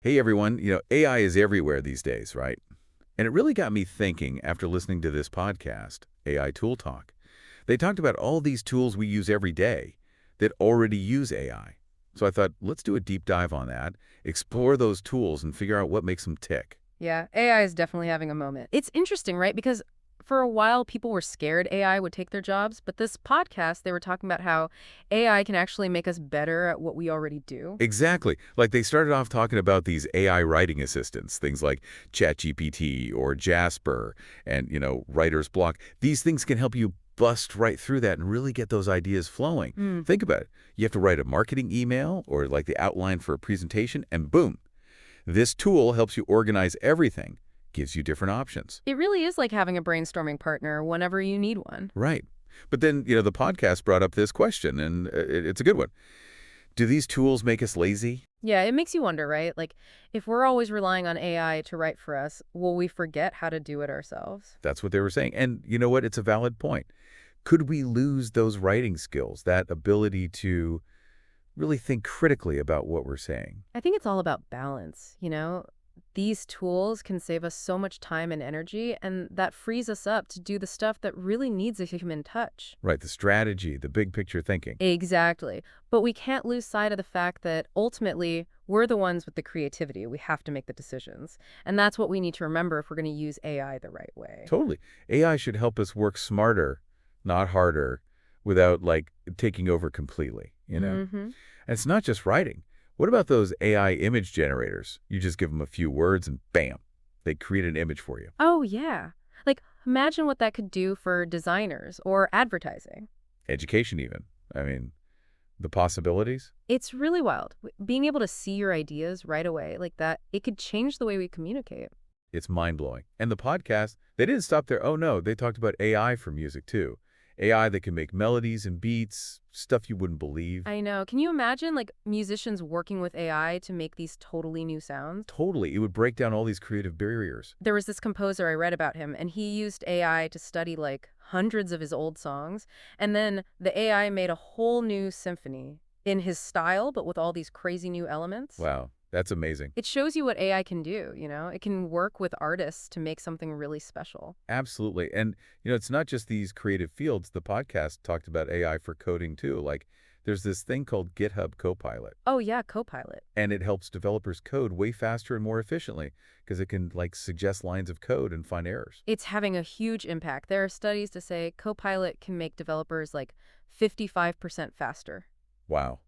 Hey everyone, AI is everywhere these days, right? And it really got me thinking after listening to this podcast, AI Tool Talk. They talked about all these tools we use every day that already use AI. So I thought, let's do a deep dive on that, explore those tools and figure out what makes them tick. Yeah, AI is definitely having a moment. It's interesting, right? Because for a while, people were scared AI would take their jobs. But this podcast, they were talking about how AI can actually make us better at what we already do. Exactly. Like they started off talking about these AI writing assistants, things like ChatGPT or Jasper and, Writer's Block. These things can help you bust right through that and really get those ideas flowing. Mm. Think about it. You have to write a marketing email or like the outline for a presentation, and boom, this tool helps you organize everything, gives you different options. It really is like having a brainstorming partner whenever you need one. Right. But then, the podcast brought up this question, and it's a good one. Do these tools make us lazy? Yeah, it makes you wonder, right? Like, if we're always relying on AI to write for us, will we forget how to do it ourselves? That's what they were saying. And you know what? It's a valid point. Could we lose those writing skills, that ability to really think critically about what we're saying? I think it's all about balance, you know? These tools can save us so much time and energy, and that frees us up to do the stuff that really needs a human touch. Right, the strategy, the big picture thinking. Exactly. But we can't lose sight of the fact that ultimately we're the ones with the creativity. We have to make the decisions. And that's what we need to remember if we're going to use AI the right way. Totally. AI should help us work smarter, not harder, without like taking over completely. Mm-hmm. And it's not just writing. What about those AI image generators? You just give them a few words and bam, they create an image for you. Oh, yeah. Like, imagine what that could do for designers or advertising. Education even. I mean, the possibilities? It's really wild. Being able to see your ideas right away like that, it could change the way we communicate. It's mind-blowing. And the podcast, they didn't stop there. Oh no, they talked about AI for music too. AI that can make melodies and beats, stuff you wouldn't believe. I know. Can you imagine like musicians working with AI to make these totally new sounds? Totally. It would break down all these creative barriers. There was this composer I read about him, and he used AI to study like hundreds of his old songs. And then the AI made a whole new symphony in his style, but with all these crazy new elements. Wow, that's amazing. It shows you what AI can do, you know? It can work with artists to make something really special. Absolutely. And, it's not just these creative fields. The podcast talked about AI for coding too. Like, there's this thing called GitHub Copilot, Oh, yeah, Copilot. and it helps developers code way faster and more efficiently because it can, like, suggest lines of code and find errors. It's having a huge impact. There are studies to say Copilot can make developers like 55% faster. Wow.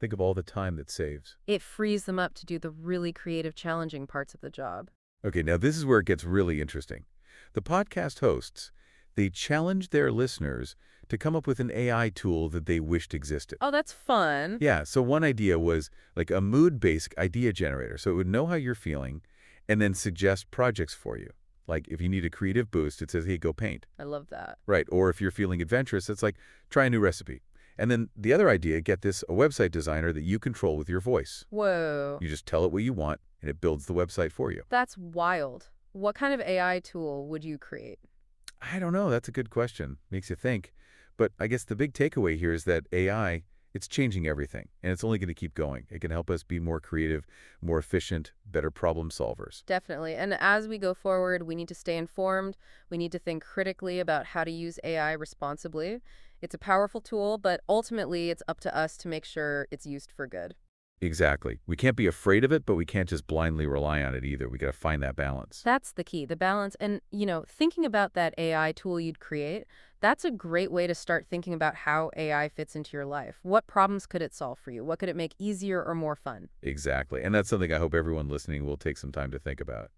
Think of all the time that saves. It frees them up to do the really creative, challenging parts of the job. Okay, now this is where it gets really interesting. The podcast hosts, they challenge their listeners to come up with an AI tool that they wished existed. Oh, that's fun. Yeah, so one idea was like a mood-based idea generator. So it would know how you're feeling and then suggest projects for you. Like if you need a creative boost, it says, hey, go paint. I love that. Right, or if you're feeling adventurous, it's like, try a new recipe. And then the other idea, get this, a website designer that you control with your voice. Whoa, You just tell it what you want, and it builds the website for you. that's wild. What kind of AI tool would you create? I don't know. That's a good question. Makes you think. But I guess the big takeaway here is that AI, it's changing everything, and it's only going to keep going. It can help us be more creative, more efficient, better problem solvers. Definitely. And as we go forward, we need to stay informed. We need to think critically about how to use AI responsibly. It's a powerful tool, but ultimately it's up to us to make sure it's used for good. Exactly. We can't be afraid of it, but we can't just blindly rely on it either. We got to find that balance. That's the key, the balance. And, thinking about that AI tool you'd create, that's a great way to start thinking about how AI fits into your life. What problems could it solve for you? What could it make easier or more fun? Exactly. And that's something I hope everyone listening will take some time to think about.